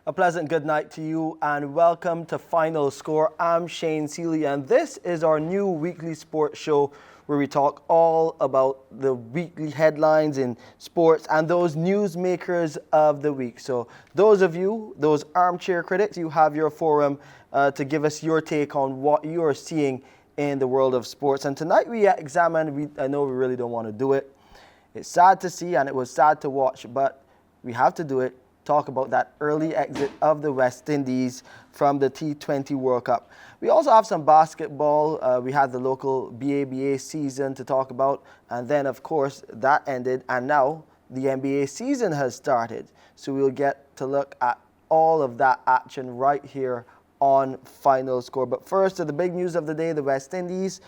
A pleasant good night to you and welcome to Final Score. I'm Shane Seeley and this is our new weekly sports show where we talk all about the weekly headlines in sports and those newsmakers of the week. So those of you, those armchair critics, you have your forum to give us your take on what you are seeing in the world of sports. And tonight we examine, I know we really don't want to do it. It's sad to see and it was sad to watch, but we have to do it. Talk about that early exit of the West Indies from the T20 World Cup. We also have some basketball. We had the local BABA season to talk about. And then, of course, that ended. And now the NBA season has started. So we'll get to look at all of that action right here on Final Score. But first, to the big news of the day, the West Indies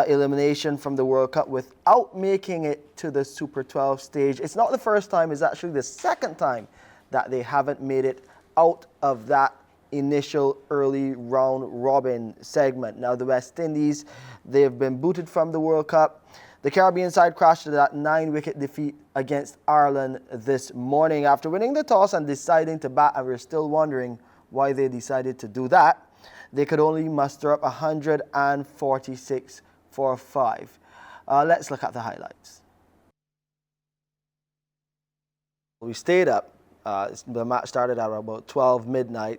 elimination from the World Cup without making it to the Super 12 stage. It's not the first time. It's actually the second time that they haven't made it out of that initial early round robin segment. Now the West Indies, they've been booted from the World Cup. The Caribbean side crashed to that 9-wicket defeat against Ireland this morning after winning the toss and deciding to bat, and we're still wondering why they decided to do that. They could only muster up 146 for 5. Let's look at the highlights. We stayed up. The match started at about 12 midnight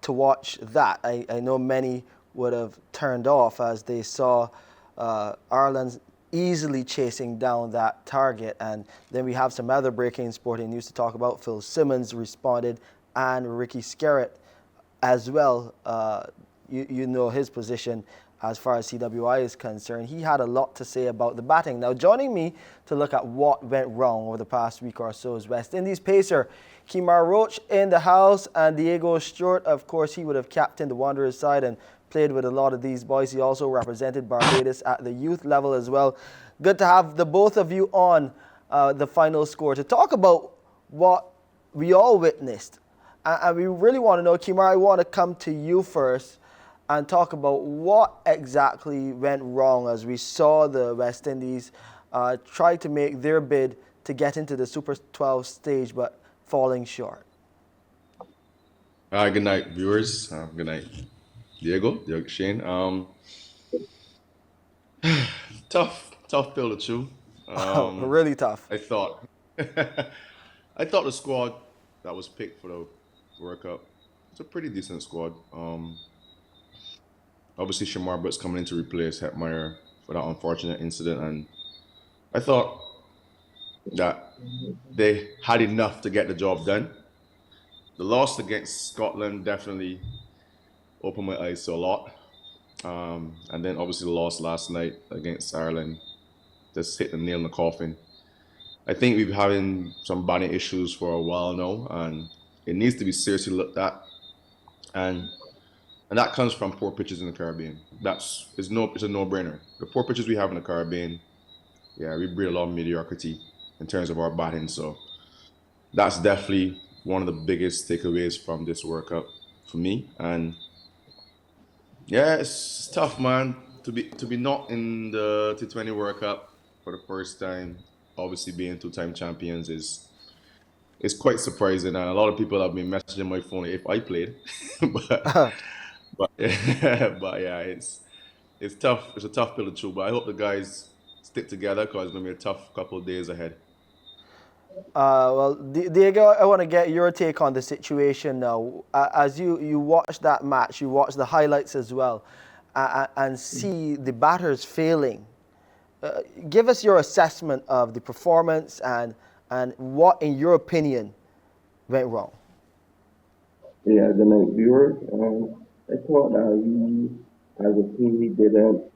to watch that. I know many would have turned off as they saw Ireland easily chasing down that target. And then we have some other breaking sporting news to talk about. Phil Simmons responded and Ricky Skerritt as well. You know his position as far as CWI is concerned. He had a lot to say about the batting. Now, joining me to look at what went wrong over the past week or so is West Indies pacer Kemar Roach in the house, and Diego Stewart. Of course, he would have captained the Wanderers side and played with a lot of these boys. He also represented Barbados at the youth level as well. Good to have the both of you on the Final Score to talk about what we all witnessed. And we really want to know, Kemar, I want to come to you first and talk about what exactly went wrong as we saw the West Indies try to make their bid to get into the Super 12 stage, but falling short. Good night, viewers. Good night, Diego, Shane. Tough pill to chew. Really tough. I thought the squad that was picked for the World Cup, it's a pretty decent squad. Obviously, Shamar Brooks coming in to replace Hetmeyer for that unfortunate incident, and I thought that they had enough to get the job done. The loss against Scotland definitely opened my eyes to a lot. And then obviously the loss last night against Ireland just hit the nail in the coffin. I think we've been having some batting issues for a while now, and it needs to be seriously looked at. And that comes from poor pitches in the Caribbean. It's a no-brainer. The poor pitches we have in the Caribbean, yeah, we breed a lot of mediocrity in terms of our batting. So that's definitely one of the biggest takeaways from this World Cup for me. And yeah, it's tough, man, to be not in the T20 World Cup for the first time. Obviously, being two-time champions is quite surprising, and a lot of people have been messaging my phone if I played, but yeah, it's tough. It's a tough pill to chew, but I hope the guys stick together because it's gonna be a tough couple of days ahead. Well, Diego, I want to get your take on the situation now. As you watch that match, you watch the highlights as well, and see the batters failing. Give us your assessment of the performance and what, in your opinion, went wrong. Yeah, good night, viewers. I thought that we, as a team, we didn't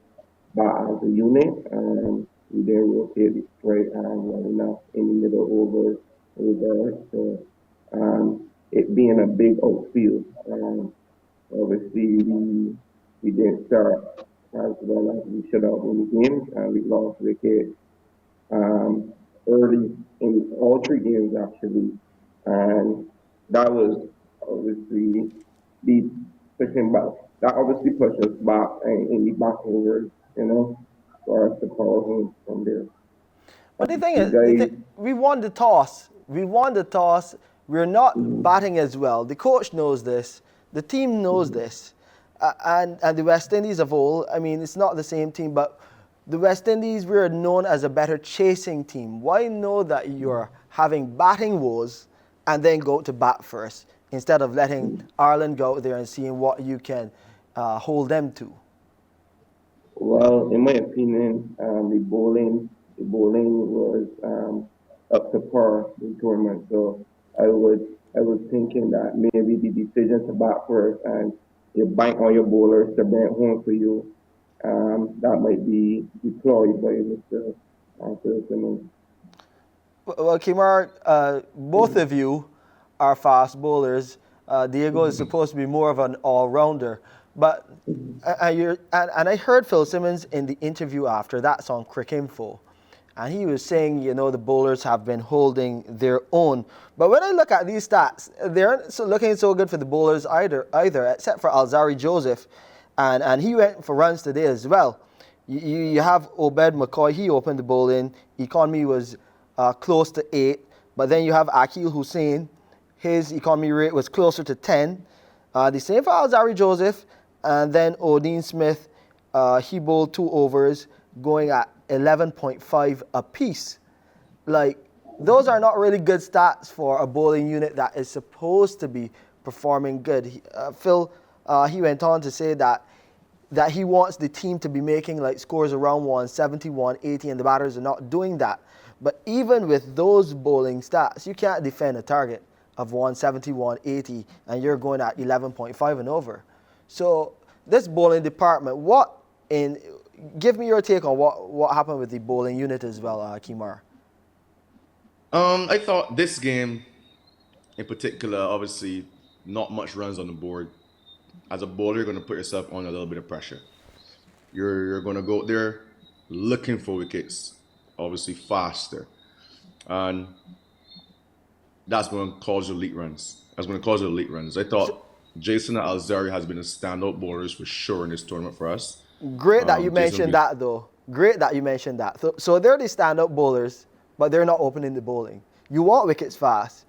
bat as a unit. We didn't rotate the straight well enough in the middle over. So it being a big outfield, obviously we didn't start as well as we should have in the game, and we lost wicket early in all three games actually, and that was obviously the pushing back. That obviously pushed us back in the back overs, for us to power home from there. But the thing is, we won the toss. we're not batting as well. The coach knows this. The team knows this. And the West Indies of old, I mean, it's not the same team, but the West Indies, we're known as a better chasing team. Why know that you're having batting woes and then go to bat first instead of letting Ireland go out there and seeing what you can hold them to? Well, in my opinion, the bowling was up to par in the tournament. So I was thinking that maybe the decision to bat first and you bank on your bowlers to bring it home for you, that might be deployed by Mr. Phil Simmons. Well, Kimar, both of you are fast bowlers. Diego is supposed to be more of an all-rounder. But and I heard Phil Simmons in the interview after that's on Cricinfo, and he was saying, the bowlers have been holding their own. But when I look at these stats, they aren't looking so good for the bowlers either, except for Alzari Joseph, and he went for runs today as well. You have Obed McCoy, he opened the bowling. Economy was close to 8, but then you have Akil Hussain, his economy rate was closer to 10. The same for Alzari Joseph, and then Odin Smith, he bowled 2 overs, going at 11.5 apiece. Like, those are not really good stats for a bowling unit that is supposed to be performing good. Phil, he went on to say that he wants the team to be making like scores around 170, 180, and the batters are not doing that. But even with those bowling stats, you can't defend a target of 170, 180, and you're going at 11.5 and over. So this bowling department, give me your take on what happened with the bowling unit as well, Kimar. I thought this game in particular, obviously, not much runs on the board. As a bowler, you're going to put yourself on a little bit of pressure. You're going to go out there looking for wickets, obviously faster. And that's going to cause you late runs. I thought Jason and Alzari has been a standout bowlers for sure in this tournament for us. Great that you mentioned that, though. Great that you mentioned that. So they're the stand-up bowlers, but they're not opening the bowling. You want wickets fast.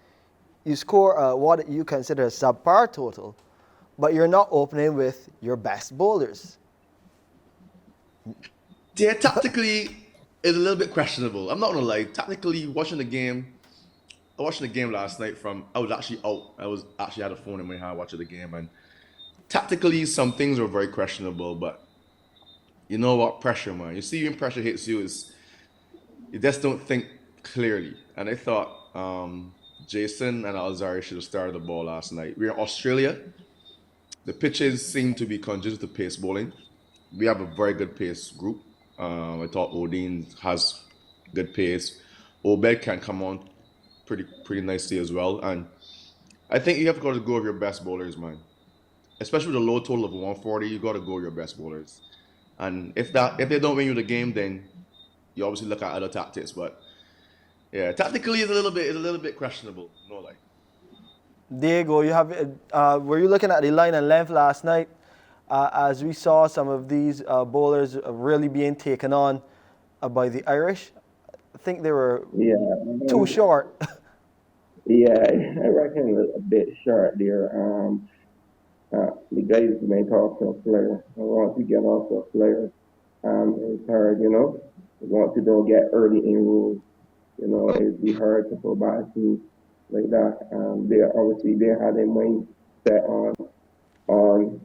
You score what you consider a subpar total, but you're not opening with your best bowlers. Yeah, tactically, it's a little bit questionable. I'm not going to lie. Tactically, watching the game last night I was actually out. I had a phone in my hand watching the game, and tactically, some things were very questionable, but you know what? Pressure, man. You see when pressure hits you, you just don't think clearly. And I thought Jason and Alzari should have started the ball last night. We're in Australia. The pitches seem to be conducive to pace bowling. We have a very good pace group. I thought Odin has good pace. Obed can come on pretty nicely as well. And I think you have to go with your best bowlers, man. Especially with a low total of 140, you got to go with your best bowlers. And if they don't win you the game, then you obviously look at other tactics. But yeah, tactically it's a little bit questionable. No lie. Diego, were you looking at the line and length last night as we saw some of these bowlers really being taken on by the Irish? I think they were too short. Yeah, I reckon it was a bit short there. The guys may talk to a player. I want to get off to a player. It's hard, Once you don't get early in rules, it'd be hard to go back to like that. They had their mind set on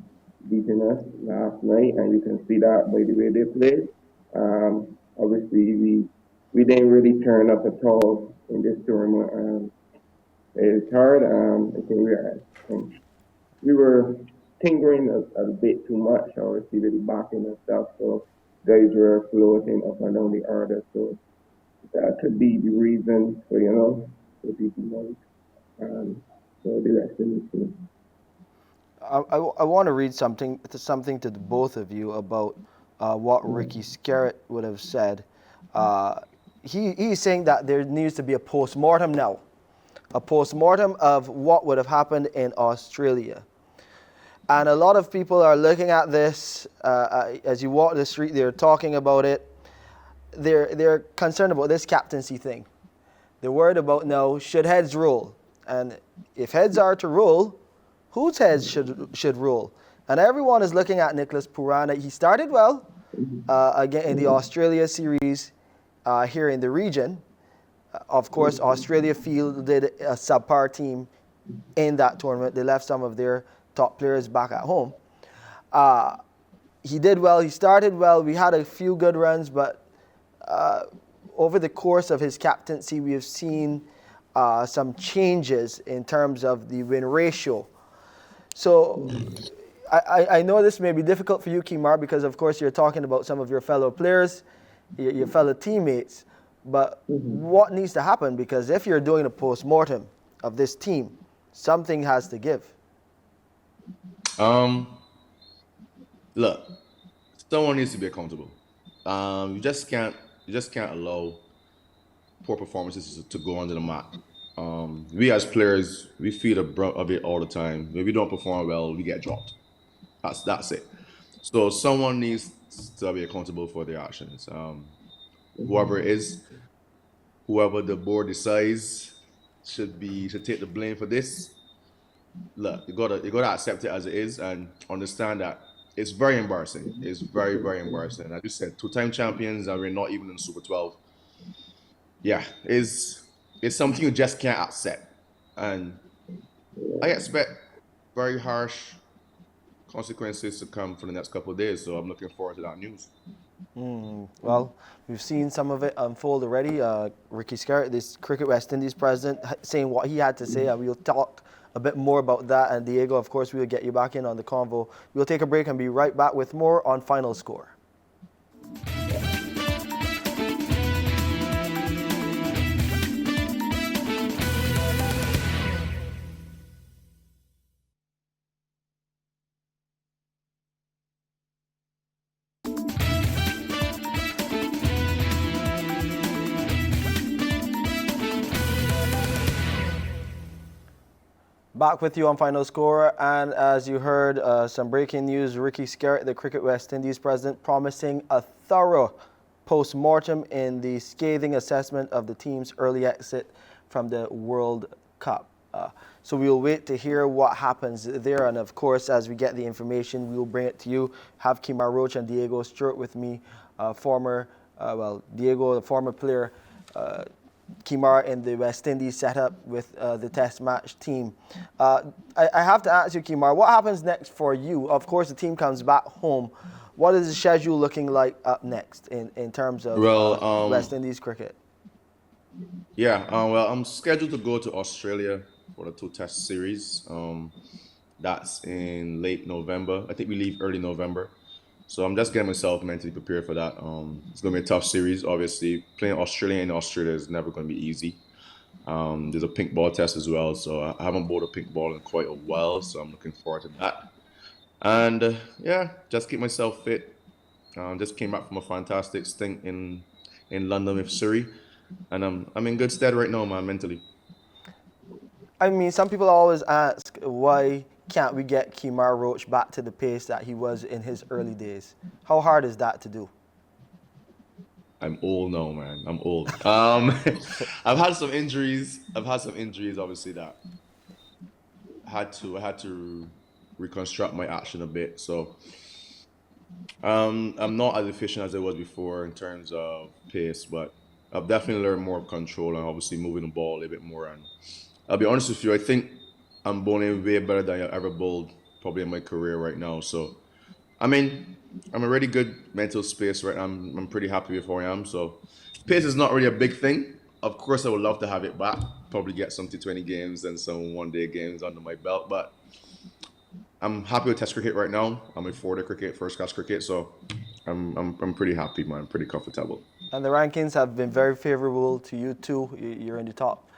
beating us last night, and you can see that by the way they played. Obviously, we didn't really turn up at all in this tournament. It's hard. I think we were tinkering a bit too much, obviously, with the backing and stuff. So guys were floating up and down the order. So that could be the reason for, for people like so the rest of the team. I want to read something to the both of you about what Ricky Skerritt would have said. He's saying that there needs to be a post-mortem now. A post-mortem of what would have happened in Australia. And a lot of people are looking at this, as you walk the street, they're talking about it. They're concerned about this captaincy thing. They're worried about now, should heads roll? And if heads are to roll, whose heads should roll? And everyone is looking at Nicholas Purana. He started well again in the Australia series here in the region. Of course, Australia fielded a subpar team in that tournament. They left some of their top players back at home. He did well. He started well. We had a few good runs, but over the course of his captaincy, we have seen some changes in terms of the win ratio. So I know this may be difficult for you, Kimar, because of course you're talking about some of your fellow players, your fellow teammates. But what needs to happen? Because if you're doing a post-mortem of this team, something has to give. Look, someone needs to be accountable. You just can't allow poor performances to go under the mat. We as players, we feel the brunt of it all the time. If we don't perform well, we get dropped. That's it. So someone needs to be accountable for their actions. Whoever it is, whoever the board decides should take the blame for this. Look, you gotta accept it as it is and understand that it's very embarrassing. It's very, very embarrassing. As you said, two-time champions and we're not even in Super 12. Yeah, it's something you just can't accept. And I expect very harsh consequences to come for the next couple of days. So I'm looking forward to that news. Well, we've seen some of it unfold already. Ricky Skerritt, this Cricket West Indies president, saying what he had to say, and we'll talk a bit more about that. And Diego, of course, we'll get you back in on the convo. We'll take a break and be right back with more on Final Score. Back with you on Final Score, and as you heard, some breaking news. Ricky Skerritt, the Cricket West Indies president, promising a thorough post-mortem in the scathing assessment of the team's early exit from the World Cup. So we'll wait to hear what happens there, and of course, as we get the information, we will bring it to you. Have Kimar Roach and Diego Stewart with me, Diego, the former player, Kimar in the West Indies setup with the test match team. I have to ask you, Kimar, what happens next for you? Of course, the team comes back home. What is the schedule looking like up next in terms of West Indies cricket? Yeah, I'm scheduled to go to Australia for the 2 test series. That's in late November. I think we leave early November. So I'm just getting myself mentally prepared for that. It's going to be a tough series, obviously. Playing Australia in Australia is never going to be easy. There's a pink ball test as well, so I haven't bowled a pink ball in quite a while, so I'm looking forward to that. And just keep myself fit. Just came back from a fantastic stint in London with Surrey, and I'm in good stead right now, man, mentally. I mean, some people always ask, why can't we get Kimar Roach back to the pace that he was in his early days? How hard is that to do? I'm old now, man. I'm old. I've had some injuries. Obviously, that I had to reconstruct my action a bit. So I'm not as efficient as I was before in terms of pace, but I've definitely learned more control and obviously moving the ball a little bit more. And I'll be honest with you, I think I'm bowling way better than I've ever bowled probably in my career right now. So, I mean, I'm a really good mental space right now. I'm pretty happy with where I am. So, pace is not really a big thing. Of course, I would love to have it back. Probably get some T20 games and some one-day games under my belt. But I'm happy with Test cricket right now. I'm in 4-day cricket, first-class cricket. So, I'm pretty happy, man. Pretty comfortable. And the rankings have been very favorable to you too. You're in the top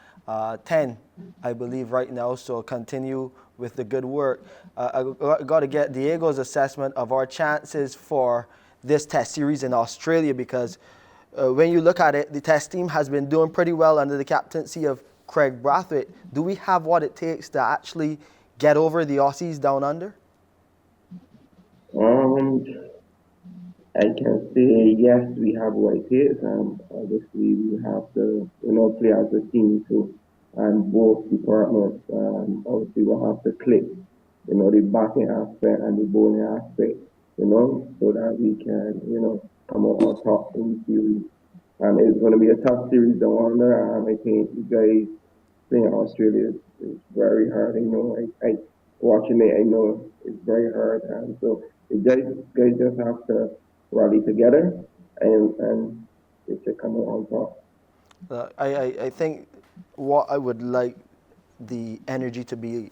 10, I believe, right now. So continue with the good work. I got to get Diego's assessment of our chances for this test series in Australia, because when you look at it, the test team has been doing pretty well under the captaincy of Craig Brathwaite. Do we have what it takes to actually get over the Aussies down under? I can say yes, we have what it takes. Obviously, we have to, play as a team to and both departments obviously will have to click, the batting aspect and the bowling aspect, so that we can, come out on top in the series. It's going to be a tough series, no wonder. I think you guys playing Australia is very hard. I watching it, I know it's very hard. And so the guys just have to rally together and it should come out on top. I think what I would like the energy to be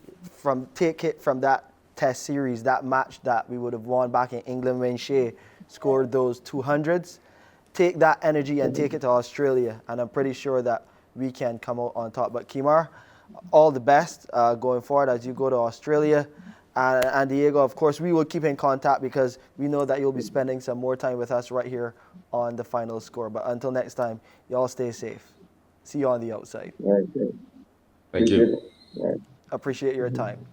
take it from that test series, that match that we would have won back in England when Shea scored those 200s. Take that energy and take it to Australia, and I'm pretty sure that we can come out on top. But Kimar, all the best going forward as you go to Australia. And Diego, of course, we will keep in contact because we know that you'll be spending some more time with us right here on the final score. But until next time, y'all stay safe. See you on the outside. Right. Thank you. Right. Appreciate your time.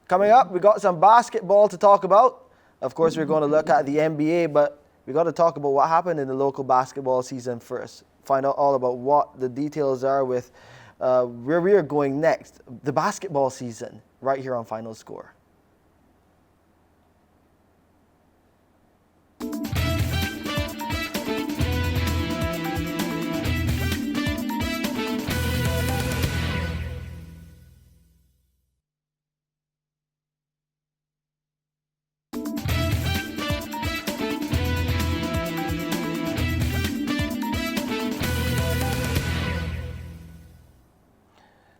Coming up, we got some basketball to talk about. Of course, we're going to look at the NBA, but we got to talk about what happened in the local basketball season first. Find out all about what the details are with where we are going next. The basketball season, right here on Final Score.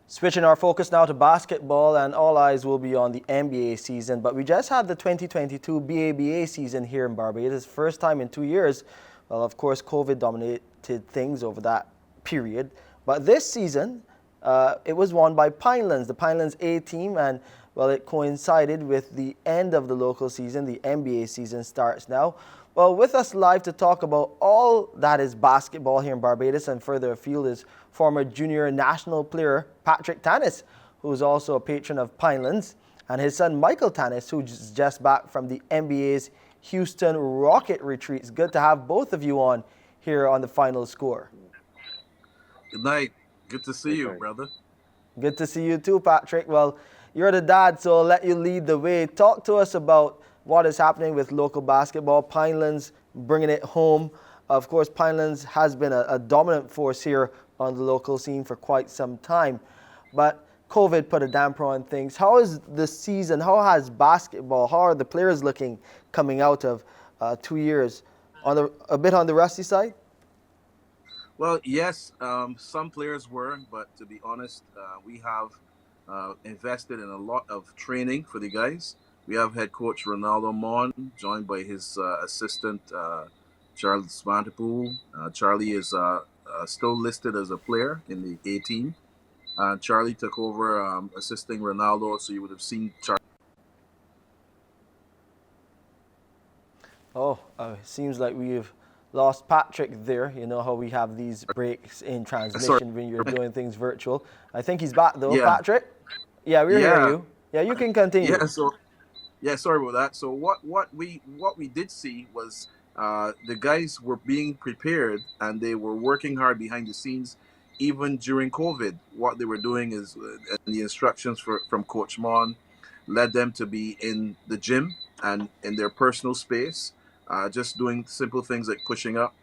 Switching our focus now to basketball, and all eyes will be on the NBA season. But we just had the 2022 BABA season here in Barbados. First time in 2 years. Well, of course, COVID dominated things over that period. But this season, it was won by Pinelands, the Pinelands A team. And, well, it coincided with the end of the local season. The NBA season starts now. Well, with us live to talk about all that is basketball here in Barbados and further afield is former junior national player Patrick Tannis, who is also a patron of Pinelands, and his son Michael Tannis, who's just back from the NBA's Houston Rocket retreats. Good to have both of you on here on the Final Score. Good night. Good to see you, brother. Good to see you too, Patrick. Well, you're the dad, so I'll let you lead the way. Talk to us about what is happening with local basketball. Pinelands bringing it home. Of course, Pinelands has been a dominant force here on the local scene for quite some time. But COVID put a damper on things. How is the season? How has basketball, how are the players looking coming out of 2 years? A bit on the rusty side? Well, yes, some players were, but to be honest, we have invested in a lot of training for the guys. We have head coach Ronaldo Mon, joined by his assistant Charles Vanderpool. Charlie is still listed as a player in the A team. Charlie took over assisting Ronaldo, so you would have seen Charlie. Oh, seems like we've lost Patrick there. You know how we have these breaks in transmission when you're doing things virtual. I think he's back though. Yeah. Patrick? Yeah, we're hearing you. Yeah, you can continue. Yeah, sorry about that. So what we did see was the guys were being prepared and they were working hard behind the scenes, even during COVID. What they were doing is, the instructions from Coach Mon led them to be in the gym and in their personal space, just doing simple things like pushing up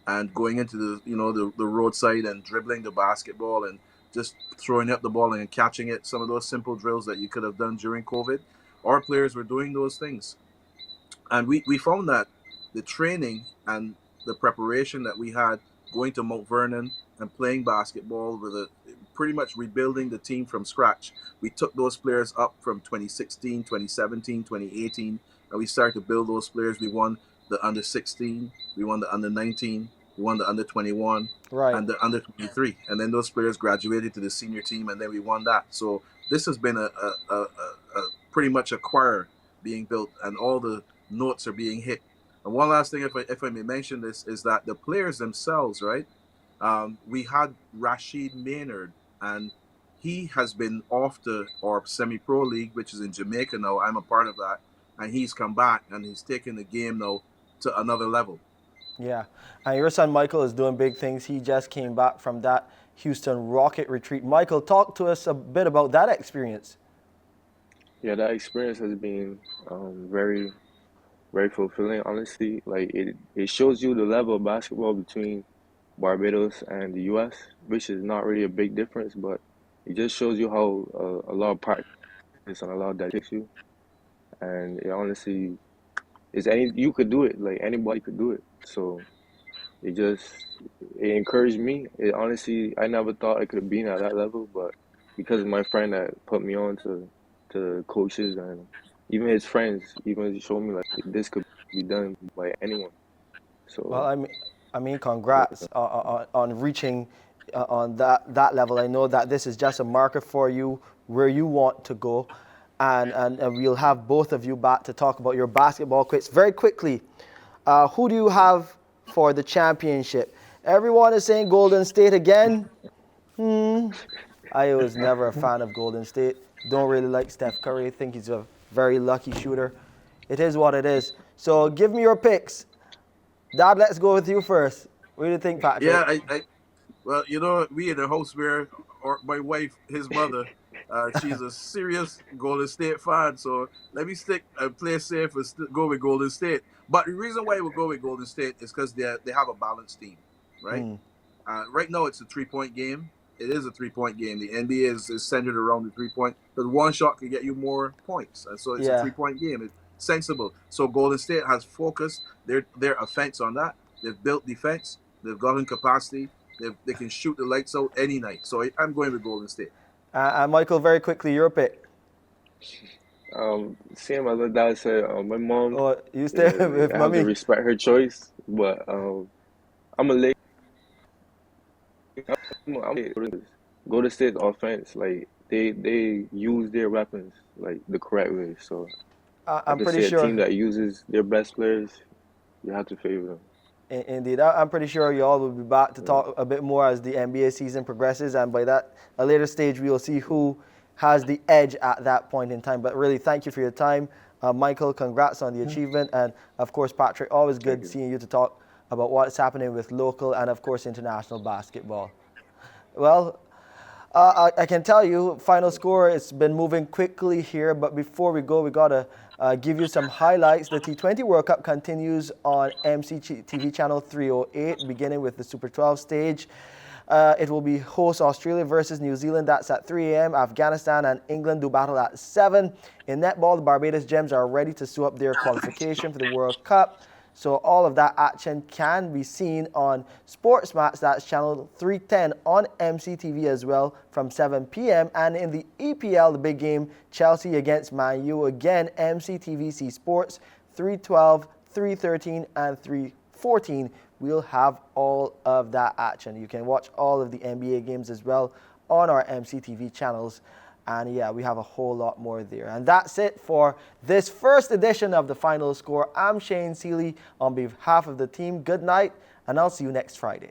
and going into the roadside and dribbling the basketball and just throwing up the ball and catching it. Some of those simple drills that you could have done during COVID. Our players were doing those things. And we found that the training and the preparation that we had going to Mount Vernon and playing basketball with pretty much rebuilding the team from scratch. We took those players up from 2016, 2017, 2018, and we started to build those players. We won the under 16, we won the under 19, we won the under 21, right, and the under 23. And then those players graduated to the senior team, and then we won that. So this has been a pretty much a choir being built, and all the notes are being hit. And one last thing, if I may mention this, is that the players themselves, right? We had Rashid Maynard, and he has been off to our semi-pro league, which is in Jamaica now. I'm a part of that, and he's come back and he's taken the game now to another level. Yeah, and your son Michael is doing big things. He just came back from that Houston Rocket retreat. Michael, talk to us a bit about that experience. Yeah, that experience has been very, very fulfilling, honestly. Like it shows you the level of basketball between Barbados and the US, which is not really a big difference, but it just shows you how a lot of practice and a lot of that takes you. And it honestly is you could do it, like anybody could do it. So it just it encouraged me. It honestly, I never thought I could have been at that level, but because of my friend that put me on to coaches and even his friends, even showed me like this could be done by anyone. Well, So I mean, congrats on reaching on that level. I know that this is just a marker for you where you want to go, and we'll have both of you back to talk about your basketball quits very quickly. Who do you have for the championship? Everyone is saying Golden State again. I was never a fan of Golden State. Don't really like Steph Curry. Think he's a very lucky shooter. It is what it is. So give me your picks. Dad, let's go with you first. What do you think, Patrick? Yeah, well, you know, we in the house where, or my wife, his mother, she's a serious Golden State fan. So let me stick and play safe and go with Golden State. But the reason why we go with Golden State is because they have a balanced team, right? Right now, it's a 3-point game. It is a 3-point game. The NBA is centered around the 3-point. Because one shot can get you more points. And so it's a 3-point game. It's sensible. So Golden State has focused their offense on that. They've built defense. They've gotten capacity. They can shoot the lights out any night. So I'm going with Golden State. Michael, very quickly, your pick. same as what Dad said, my mom, Oh, you stay with I have to mommy. respect her choice, but I'm a Lakers. Go to State's offense, like they use their weapons like the correct way. So I I'm could pretty say a team sure. that uses their best players, you have to favor them. Indeed, I'm pretty sure you all will be back to talk a bit more as the NBA season progresses, and by that, a later stage, we will see who has the edge at that point in time. But really, thank you for your time. Michael, congrats on the achievement, and of course, Patrick, always good Thank you. seeing you to talk about what's happening with local and, of course, international basketball. Well, I can tell you, final score, it's been moving quickly here, but before we go, we got to give you some highlights. The T20 World Cup continues on TV channel 308, beginning with the Super 12 stage. It will be host Australia versus New Zealand. That's at 3 a.m. Afghanistan and England do battle at 7. In netball, the Barbados Gems are ready to sew up their qualification for the World Cup. So all of that action can be seen on Sportsmatch, that's channel 310 on MCTV as well from 7 p.m. And in the EPL, the big game, Chelsea against Man U, again, MCTVC Sports, 312, 313, and 314. We'll have all of that action. You can watch all of the NBA games as well on our MCTV channels. And yeah, we have a whole lot more there. And that's it for this first edition of The Final Score. I'm Shane Seeley on behalf of the team. Good night, and I'll see you next Friday.